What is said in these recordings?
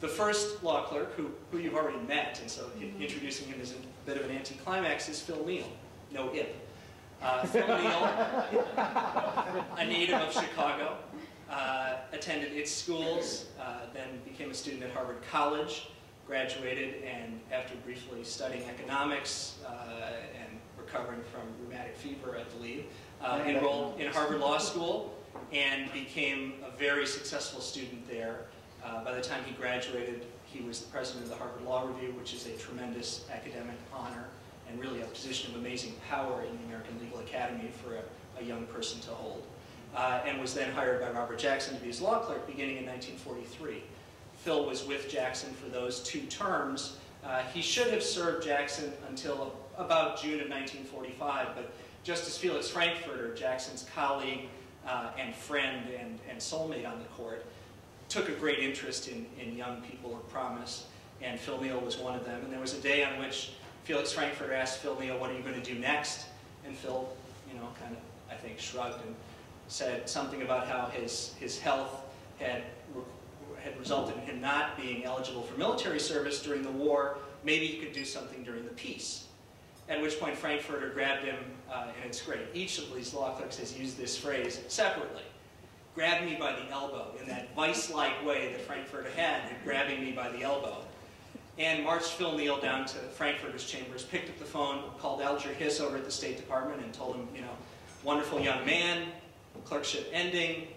The first law clerk, who you've already met, and so introducing him is a bit of an anticlimax, is Phil Neal. No if. Phil Neal, a native of Chicago, attended its schools, then became a student at Harvard College, graduated, and after briefly studying economics and recovering from rheumatic fever, I believe, enrolled in Harvard Law School and became a very successful student there. By the time he graduated, he was the president of the Harvard Law Review, which is a tremendous academic honor and really a position of amazing power in the American Legal Academy for a young person to hold. And was then hired by Robert Jackson to be his law clerk beginning in 1943. Phil was with Jackson for those 2 terms. He should have served Jackson until about June of 1945, but Justice Felix Frankfurter, Jackson's colleague and friend and soulmate on the court, took a great interest in young people of promise, and Phil Neal was one of them. And there was a day on which Felix Frankfurter asked Phil Neal, "What are you going to do next?" And Phil, kind of, I think, shrugged and said something about how his health had resulted in him not being eligible for military service during the war. Maybe he could do something during the peace. At which point Frankfurter grabbed him, and it's great. Each of these law clerks has used this phrase separately. Grabbed me by the elbow in that vice-like way that Frankfurter had in grabbing me by the elbow. And marched Phil Neal down to Frankfurter's chambers, picked up the phone, called Alger Hiss over at the State Department and told him, wonderful young man, clerkship ending,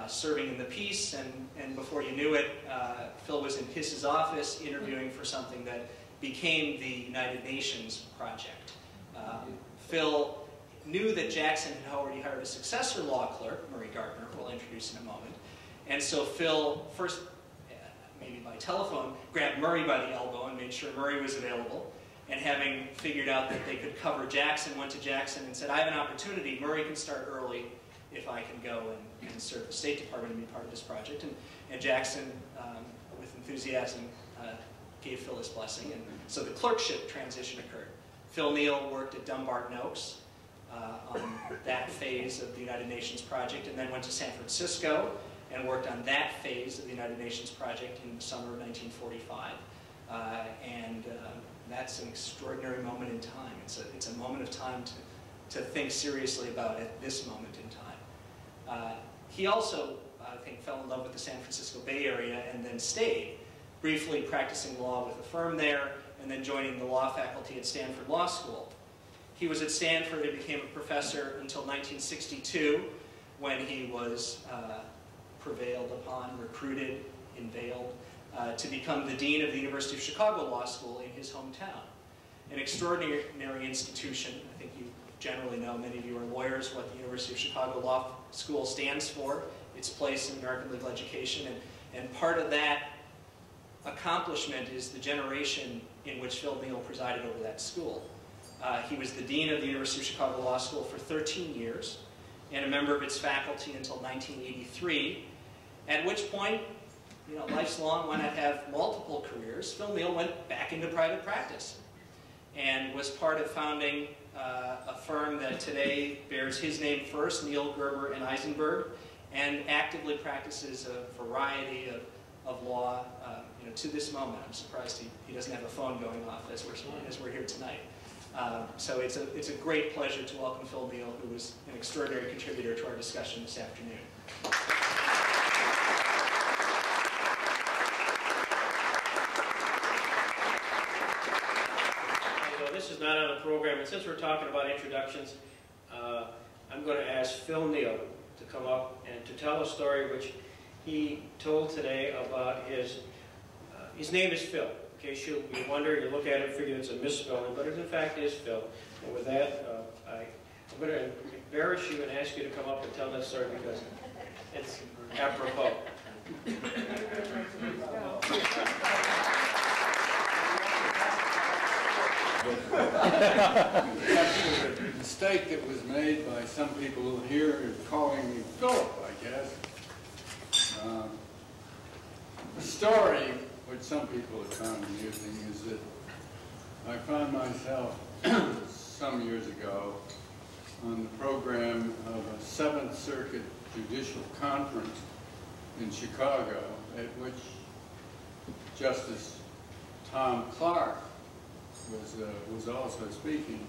serving in the peace, and before you knew it, Phil was in Hiss's office interviewing for something that became the United Nations project. Phil knew that Jackson had already hired a successor law clerk, Murray Gardner, who we'll introduce in a moment, and so Phil first, maybe by telephone, grabbed Murray by the elbow and made sure Murray was available, and having figured out that they could cover Jackson, went to Jackson and said, "I have an opportunity, Murray can start early if I can go and serve the State Department and be part of this project." And Jackson, with enthusiasm, gave Phil his blessing, and so the clerkship transition occurred. Phil Neal worked at Dumbarton Oaks on that phase of the United Nations project, and then went to San Francisco and worked on that phase of the United Nations project in the summer of 1945. That's an extraordinary moment in time. It's a moment of time to think seriously about at this moment in time. He also, I think, fell in love with the San Francisco Bay Area and then stayed, briefly practicing law with a firm there, and then joining the law faculty at Stanford Law School. He was at Stanford and became a professor until 1962, when he was prevailed upon, recruited, unveiled, to become the dean of the University of Chicago Law School in his hometown. An extraordinary institution. I think you generally know, many of you are lawyers, what the University of Chicago Law School stands for, its place in American legal education, and part of that accomplishment is the generation in which Phil Neal presided over that school. He was the dean of the University of Chicago Law School for 13 years, and a member of its faculty until 1983, at which point, life's long, why not have multiple careers? Phil Neal went back into private practice and was part of founding a firm that today bears his name first, Neal, Gerber, and Eisenberg, and actively practices a variety of law to this moment. I'm surprised he doesn't have a phone going off as we're here tonight. So it's a great pleasure to welcome Phil Neal, who was an extraordinary contributor to our discussion this afternoon. This is not on the program, and since we're talking about introductions, I'm going to ask Phil Neal to come up and to tell a story which he told today about his name is Phil. In case you wonder, you look at it and figure it's a misspelling, but it in fact is Phil. And with that, I'm going to embarrass you and ask you to come up and tell that story because it's apropos. After the mistake that was made by some people here calling me Philip, I guess. The story, which some people have found amusing, is that I found myself some years ago on the program of a 7th Circuit Judicial Conference in Chicago, at which Justice Tom Clerk was also speaking,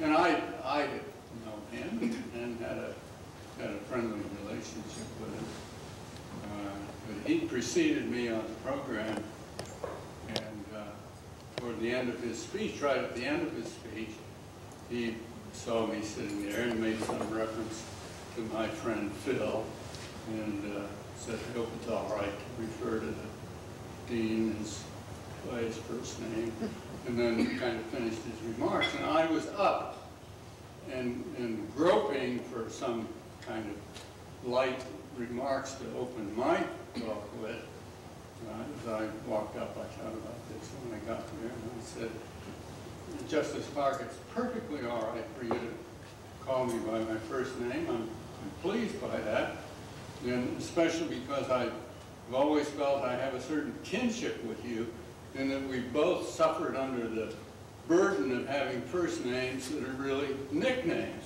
and I didn't know him and had a friendly relationship with him. But he preceded me on the program, and toward the end of his speech, right at the end of his speech, he saw me sitting there and made some reference to my friend Phil, and said, I hope it's all right to refer to the dean by his first name, and then kind of finished his remarks. And I was up and groping for some kind of light remarks to open my talk with. As I walked up, I thought about this when I got there, and I said, Justice Clark, it's perfectly all right for you to call me by my first name. I'm pleased by that, and especially because I've always felt I have a certain kinship with you, and that we both suffered under the burden of having first names that are really nicknames.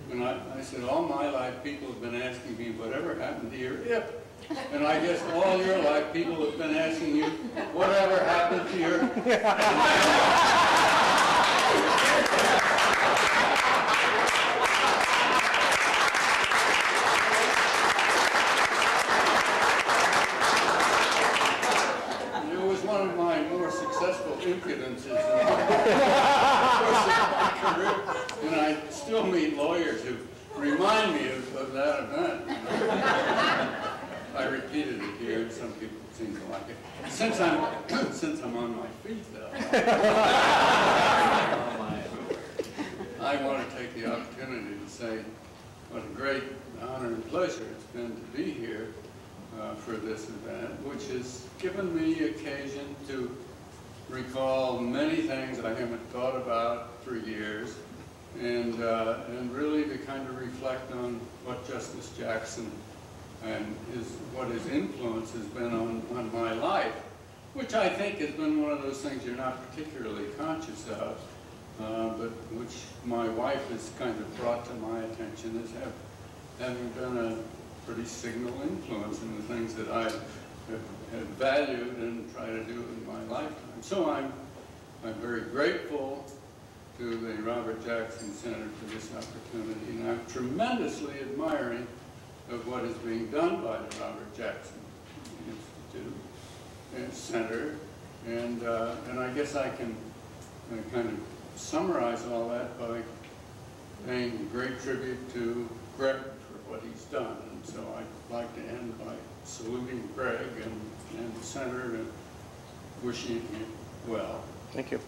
And I said, all my life people have been asking me, whatever happened to your hip? And I guess all your life people have been asking you, whatever happened to your... It was one of my more successful impudences in my career. And I still meet lawyers who remind me of that event. I repeated it here, and some people seem to like it. Since I'm on my feet, though, I want to take the opportunity to say what a great honor and pleasure it's been to be here for this event, which has given me occasion to recall many things I haven't thought about for years, and really to kind of reflect on what Justice Jackson and what his influence has been on my life, which I think has been one of those things you're not particularly conscious of, but which my wife has kind of brought to my attention as having been a pretty signal influence in the things that I have valued and try to do in my lifetime. So I'm very grateful to the Robert Jackson Center for this opportunity, and I'm tremendously admiring of what is being done by the Robert Jackson Institute and Center, and I guess I can kind of summarize all that by paying great tribute to Greg for what he's done. And so I'd like to end by saluting Greg and the Center and wishing him well. Thank you.